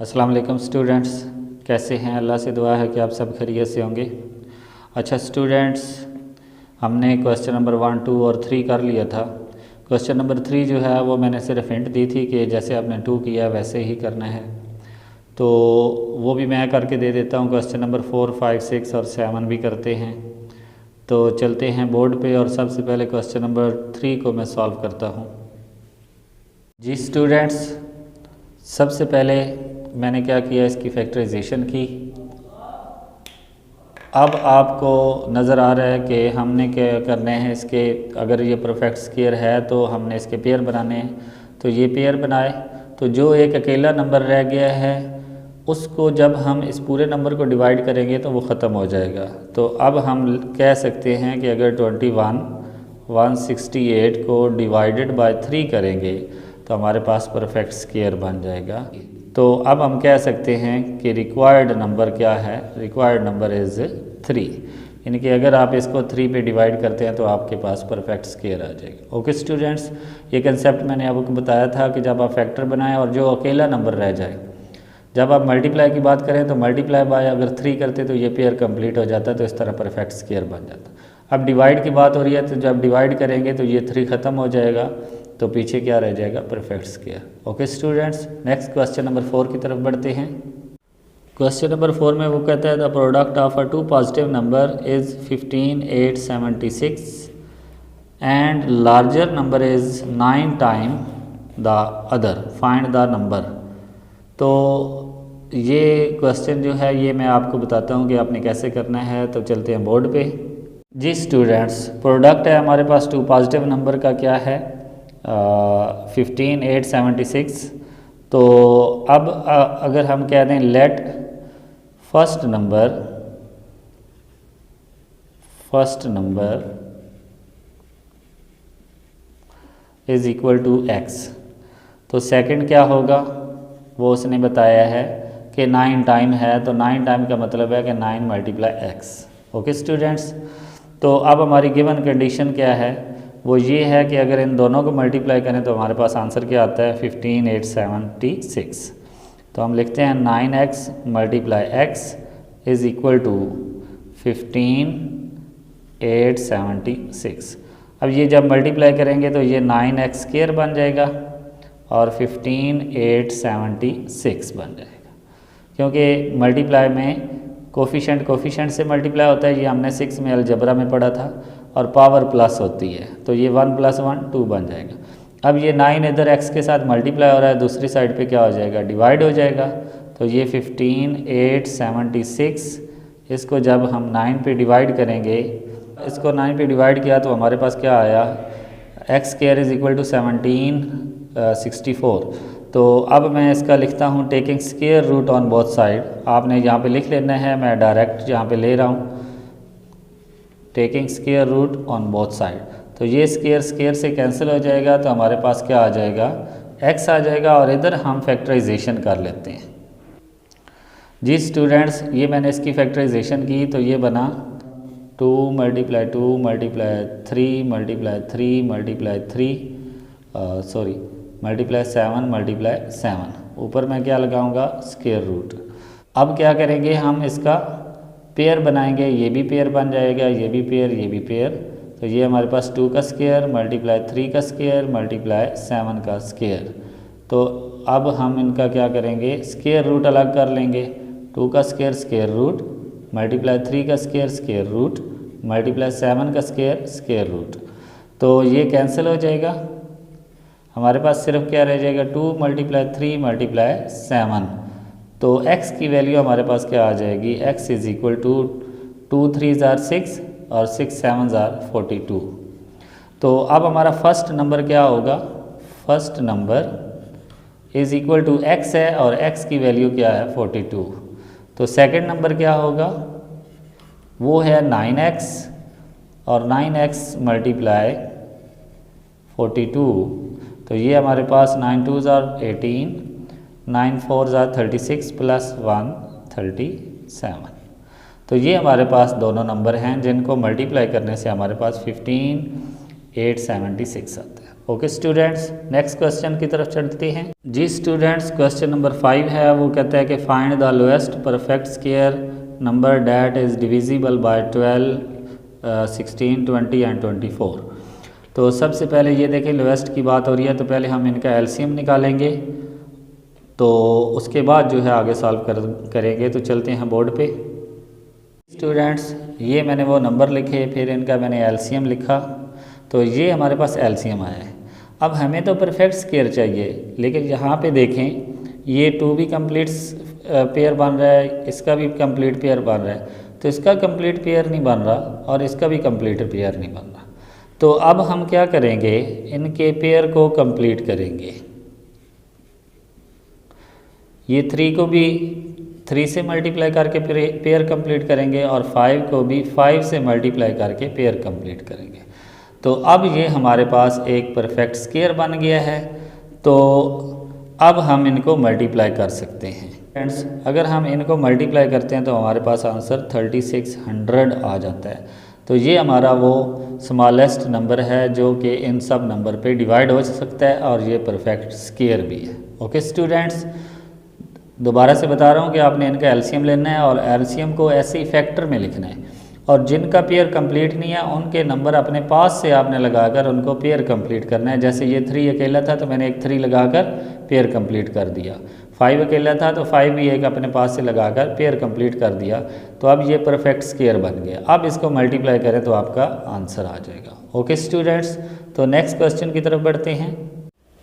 अस्सलाम वालेकुम स्टूडेंट्स, कैसे हैं? अल्लाह से दुआ है कि आप सब खैरियत से होंगे। अच्छा स्टूडेंट्स, हमने क्वेश्चन नंबर 1, 2 और 3 कर लिया था। क्वेश्चन नंबर 3 जो है वो मैंने सिर्फ हिंट दी थी कि जैसे आपने 2 किया वैसे ही करना है, तो वो भी मैं करके दे देता हूँ। क्वेश्चन नंबर 4, 5, 6 और 7 भी करते हैं। तो चलते हैं बोर्ड पे और सबसे पहले क्वेश्चन नंबर 3 को मैं सॉल्व करता हूँ। जी स्टूडेंट्स, सबसे पहले मैंने क्या किया, इसकी फैक्टराइजेशन की। अब आपको नज़र आ रहा है कि हमने क्या करने हैं इसके, अगर ये परफेक्ट स्क्वायर है तो हमने इसके पेयर बनाने हैं। तो ये पेयर बनाए तो जो एक अकेला नंबर रह गया है उसको जब हम इस पूरे नंबर को डिवाइड करेंगे तो वो ख़त्म हो जाएगा। तो अब हम कह सकते हैं कि अगर 168 को डिवाइडेड बाय 3 करेंगे तो हमारे पास परफेक्ट स्क्वायर बन जाएगा। तो अब हम कह सकते हैं कि रिक्वायर्ड नंबर क्या है, रिक्वायर्ड नंबर इज़ 3, यानी कि अगर आप इसको 3 पे डिवाइड करते हैं तो आपके पास परफेक्ट स्क्वायर आ जाएगा। ओके स्टूडेंट्स, ये कंसेप्ट मैंने आपको बताया था कि जब आप फैक्टर बनाएं और जो अकेला नंबर रह जाए, जब आप मल्टीप्लाई की बात करें तो मल्टीप्लाई बाय अगर 3 करते तो ये पेयर कंप्लीट हो जाता, तो इस तरह परफेक्ट स्क्वायर बन जाता। अब डिवाइड की बात हो रही है तो जब डिवाइड करेंगे तो ये 3 ख़त्म हो जाएगा, तो पीछे क्या रह जाएगा, perfect square. Okay students, next question number 4 की तरफ बढ़ते हैं। क्वेश्चन नंबर 4 में वो कहता है the product of a 2 positive number is 15,876 and larger number is 9 time the other, find the number. तो ये क्वेश्चन जो है ये मैं आपको बताता हूँ कि आपने कैसे करना है। तो चलते हैं बोर्ड पे। जी स्टूडेंट्स, प्रोडक्ट है हमारे पास 2 पॉजिटिव नंबर का क्या है, 15,876। तो अब अगर हम कह दें let first number is equal to x, तो सेकंड क्या होगा वो उसने बताया है कि 9 टाइम है, तो 9 टाइम का मतलब है कि 9 मल्टीप्लाई x। ओके स्टूडेंट्स, तो अब हमारी गिवन कंडीशन क्या है, वो ये है कि अगर इन दोनों को मल्टीप्लाई करें तो हमारे पास आंसर क्या आता है, 15,876। तो हम लिखते हैं 9x multiply x is equal to 15,876। अब ये जब मल्टीप्लाई करेंगे तो ये 9x स्क्वायर बन जाएगा और 15,876 बन जाएगा, क्योंकि मल्टीप्लाई में कोफिशेंट से मल्टीप्लाई होता है। ये हमने 6 में अलजबरा में पढ़ा था, और पावर प्लस होती है, तो ये 1 + 1 2 बन जाएगा। अब ये 9 इधर x के साथ मल्टीप्लाई हो रहा है, दूसरी साइड पे क्या हो जाएगा, डिवाइड हो जाएगा। तो ये 15,876, इसको जब हम 9 पे डिवाइड करेंगे, इसको 9 पे डिवाइड किया तो हमारे पास क्या आया, x square is equal to 1764। तो अब मैं इसका लिखता हूँ taking square root on both side. आपने यहाँ पे लिख लेना है, मैं डायरेक्ट यहाँ पे ले रहा हूँ, taking square root on both side. तो ये स्क्वायर से कैंसिल हो जाएगा, तो हमारे पास क्या आ जाएगा, x आ जाएगा, और इधर हम फैक्टराइजेशन कर लेते हैं। जी स्टूडेंट्स, ये मैंने इसकी फैक्टराइजेशन की तो ये बना 2 multiply 2 multiply 3 multiply 3 multiply 3 multiply 7 multiply 7, ऊपर मैं क्या लगाऊंगा, स्क्वायर रूट। अब क्या करेंगे, हम इसका पेयर बनाएंगे, ये भी पेयर बन जाएगा, ये भी पेयर, ये भी पेयर। तो ये हमारे पास 2 का स्क्वायर मल्टीप्लाई 3 का स्क्वायर मल्टीप्लाई 7 का स्क्वायर। तो अब हम इनका क्या करेंगे, स्क्वायर रूट अलग कर लेंगे। 2 का स्क्वायर स्क्वायर रूट मल्टीप्लाई 3 का स्क्वायर स्क्वायर रूट मल्टीप्लाई 7 का स्क्वायर स्क्वायर रूट। तो ये कैंसिल हो जाएगा, हमारे पास सिर्फ क्या रह जाएगा, 2 मल्टीप्लाई 3 मल्टीप्लाई 7। तो x की वैल्यू हमारे पास क्या आ जाएगी, x इज़ इक्वल टू 2 3 ज़ार 6 और 6 7 ज़ार 42। तो अब हमारा फर्स्ट नंबर क्या होगा, first number is equal to x है और x की वैल्यू क्या है, 42। तो सेकंड नंबर क्या होगा, वो है 9x और 9x मल्टीप्लाई 42। तो ये हमारे पास 9 2 ज़ार 18, 9 4 ज़ार 36 + 1 37। तो ये हमारे पास दोनों नंबर हैं जिनको मल्टीप्लाई करने से हमारे पास 15,876 आता है। ओके स्टूडेंट्स, नेक्स्ट क्वेश्चन की तरफ चलते हैं। जी स्टूडेंट्स, क्वेश्चन नंबर 5 है, वो कहता है कि find the lowest perfect square number that is divisible by 12, 16, 20 and 24। तो सबसे पहले ये देखें, लोएस्ट की बात हो रही है, तो पहले हम इनका एलसीएम निकालेंगे, तो उसके बाद जो है आगे सॉल्व करेंगे। तो चलते हैं बोर्ड पे। स्टूडेंट्स, ये मैंने वो नंबर लिखे, फिर इनका मैंने एलसीएम लिखा, तो ये हमारे पास एलसीएम आया है। अब हमें तो परफेक्ट स्क्वायर चाहिए, लेकिन यहाँ पे देखें ये 2 भी कंप्लीट पेयर बन रहा है, इसका भी कंप्लीट पेयर बन रहा है, तो इसका कंप्लीट पेयर नहीं बन रहा और इसका भी कंप्लीट पेयर नहीं बन रहा। तो अब हम क्या करेंगे, इनके पेयर को कंप्लीट करेंगे। ये 3 को भी 3 से मल्टीप्लाई करके पेयर कंप्लीट करेंगे और 5 को भी 5 से मल्टीप्लाई करके पेयर कंप्लीट करेंगे। तो अब ये हमारे पास एक परफेक्ट स्क्वायर बन गया है। तो अब हम इनको मल्टीप्लाई कर सकते हैं। फ्रेंड्स, अगर हम इनको मल्टीप्लाई करते हैं तो हमारे पास आंसर 3600 आ जाता है। तो ये हमारा वो स्मॉलेस्ट नंबर है जो कि इन सब नंबर पे डिवाइड हो सकता है और ये परफेक्ट स्क्वायर भी है। ओके स्टूडेंट्स, दोबारा से बता रहा हूँ कि आपने इनका एलसीएम लेना है और एलसीएम को ऐसे ही फैक्टर में लिखना है, और जिनका पेयर कंप्लीट नहीं है उनके नंबर अपने पास से आपने लगाकर उनको पेयर कंप्लीट करना है। जैसे ये 3 अकेला था तो मैंने एक 3 लगाकर पेयर कंप्लीट कर दिया, 5 अकेला था तो 5 भी एक अपने पास से लगाकर पेयर कंप्लीट कर दिया। तो अब ये परफेक्ट स्क्वायर बन गया। अब इसको मल्टीप्लाई करें तो आपका आंसर आ जाएगा। ओके स्टूडेंट्स, तो नेक्स्ट क्वेश्चन की तरफ बढ़ते हैं।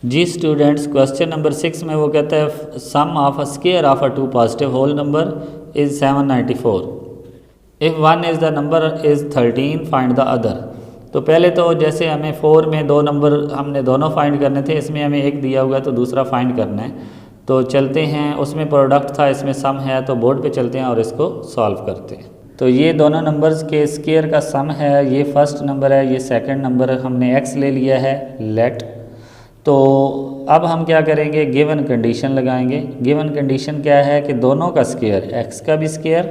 जी स्टूडेंट्स, क्वेश्चन नंबर 6 में वो कहता है sum of a square of a 2 positive whole number is 794। If 1 is the number is 13 find the other. तो पहले तो जैसे हमें 4 में 2 नंबर हमने दोनों फाइंड करने थे, इसमें हमें एक दिया हुआ तो दूसरा फाइंड करना है। तो चलते हैं, उसमें प्रोडक्ट था, इसमें सम है, तो बोर्ड पे चलते हैं और इसको सॉल्व करते हैं। तो ये दोनों नंबर्स के स्क्वायर का सम है, ये फर्स्ट नंबर है, ये सेकंड नंबर, हमने x ले लिया है लेट। तो अब हम क्या करेंगे, गिवन कंडीशन लगाएंगे। गिवन कंडीशन क्या है कि दोनों का स्क्वायर, x का भी स्क्वायर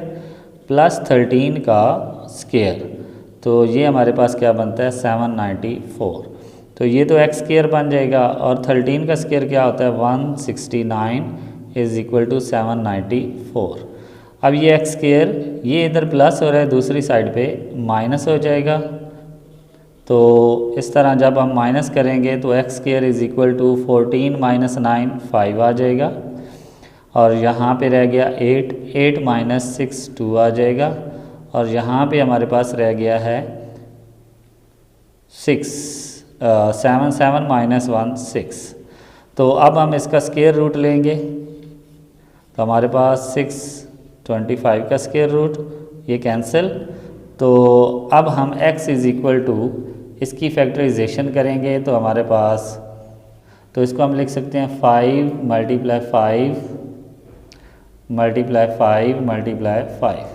प्लस 13 का स्क्वायर, तो ये हमारे पास क्या बनता है 794। तो ये तो x स्क्वायर बन जाएगा और 13 का स्क्वायर क्या होता है 169 इज़ इक्वल टू 794। अब ये x स्क्वायर, ये इधर प्लस हो रहा है, दूसरी साइड पे माइनस हो जाएगा। तो इस तरह जब हम माइनस करेंगे तो x square is equal to 14 minus 9 5 आ जाएगा, और यहाँ पे रह गया 8, 8 माइनस 6 2 आ जाएगा, और यहाँ पे हमारे पास रह गया है 6, 7 7 माइनस 1 6। तो अब हम इसका स्क्वायर रूट लेंगे, तो हमारे पास 6 25 का स्क्वायर रूट, ये कैंसिल। तो अब हम x इज़ इक्वल टू इसकी फैक्टराइजेशन करेंगे, तो हमारे पास, तो इसको हम लिख सकते हैं 5 मल्टीप्लाई 5 मल्टीप्लाई 5 मल्टीप्लाई 5।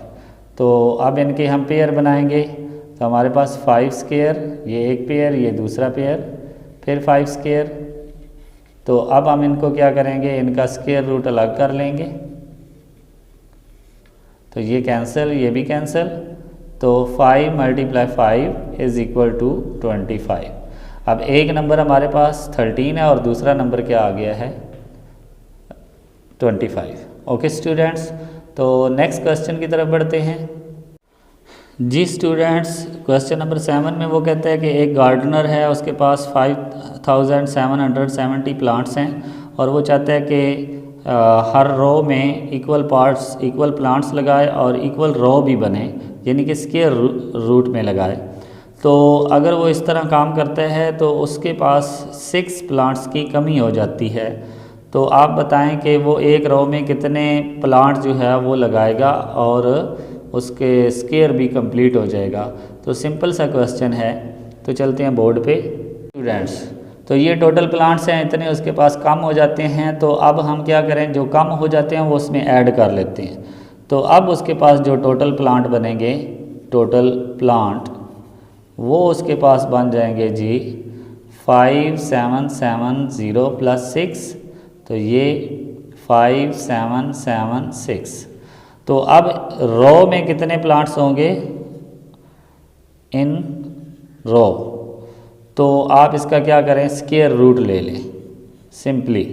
तो अब इनके हम पेयर बनाएंगे, तो हमारे पास 5 स्क्वायर, ये एक पेयर, ये दूसरा पेयर, फिर 5 स्क्वायर। तो अब हम इनको क्या करेंगे, इनका स्क्वायर रूट अलग कर लेंगे, तो ये कैंसिल, ये भी कैंसिल। तो 5 मल्टीप्लाई 5 इज़ इक्वल टू 25। अब एक नंबर हमारे पास 13 है और दूसरा नंबर क्या आ गया है 25। ओके स्टूडेंट्स, तो नेक्स्ट क्वेश्चन की तरफ बढ़ते हैं। जी स्टूडेंट्स, क्वेश्चन नंबर 7 में वो कहता है कि एक गार्डनर है, उसके पास 5770 प्लांट्स हैं और वो चाहता है कि हर रो में इक्वल प्लांट्स लगाए और इक्वल रो भी बने, यानी कि स्क्वायर रूट में लगाए। तो अगर वो इस तरह काम करता है तो उसके पास 6 प्लांट्स की कमी हो जाती है। तो आप बताएं कि वो एक रो में कितने प्लांट जो है वो लगाएगा और उसके स्क्वायर भी कंप्लीट हो जाएगा। तो सिंपल सा क्वेश्चन है, तो चलते हैं बोर्ड पे स्टूडेंट्स। तो ये टोटल प्लांट्स हैं, इतने उसके पास कम हो जाते हैं, तो अब हम क्या करें, जो कम हो जाते हैं वो उसमें ऐड कर लेते हैं। तो अब उसके पास जो टोटल प्लांट बनेंगे, टोटल प्लांट वो उसके पास बन जाएंगे जी 5770 प्लस 6, तो ये 5776। तो अब रो में कितने प्लांट्स होंगे इन रो, तो आप इसका क्या करें, स्क्वायर रूट ले लें सिंपली।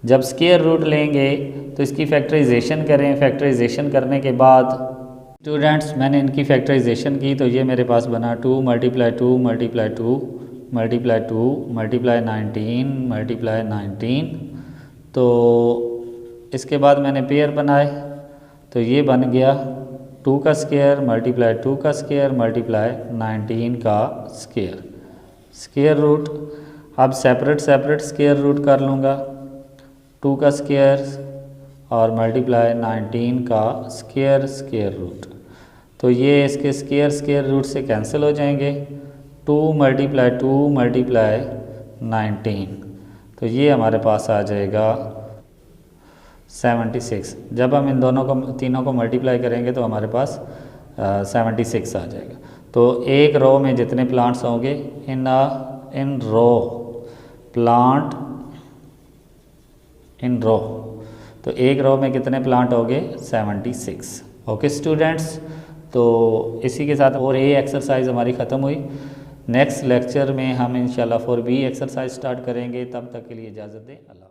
जब स्क्वायर रूट लेंगे तो इसकी फैक्टराइजेशन करें। फैक्टराइजेशन करने के बाद स्टूडेंट्स मैंने इनकी फैक्टराइजेशन की तो ये मेरे पास बना 2 × 2 × 2 × 2 मल्टीप्लाई 19 मल्टीप्लाई 19। तो इसके बाद मैंने पेयर बनाए तो ये बन गया 2 का स्क्वायर मल्टीप्लाई 2 का स्क्वायर मल्टीप्लाई 19 का स्क्वायर, स्क्वायर रूट। अब सेपरेट सेपरेट स्क्वायर रूट कर लूँगा, 2 का स्क्वायर और मल्टीप्लाई 19 का स्क्वायर, स्क्वायर रूट। तो ये इसके स्क्वायर स्क्वायर रूट से कैंसिल हो जाएंगे। 2 × 2 मल्टीप्लाई 19, तो ये हमारे पास आ जाएगा 76। जब हम इन दोनों को तीनों को मल्टीप्लाई करेंगे तो हमारे पास 76 आ जाएगा। तो एक रो में जितने प्लांट्स होंगे इन रो प्लांट इन रो, तो एक रो में कितने प्लांट होंगे 76। ओके स्टूडेंट्स, तो इसी के साथ और ये एक्सरसाइज हमारी ख़त्म हुई। नेक्स्ट लेक्चर में हम इंशाल्लाह 4B एक्सरसाइज स्टार्ट करेंगे। तब तक के लिए इजाज़त दें। अल्लाह।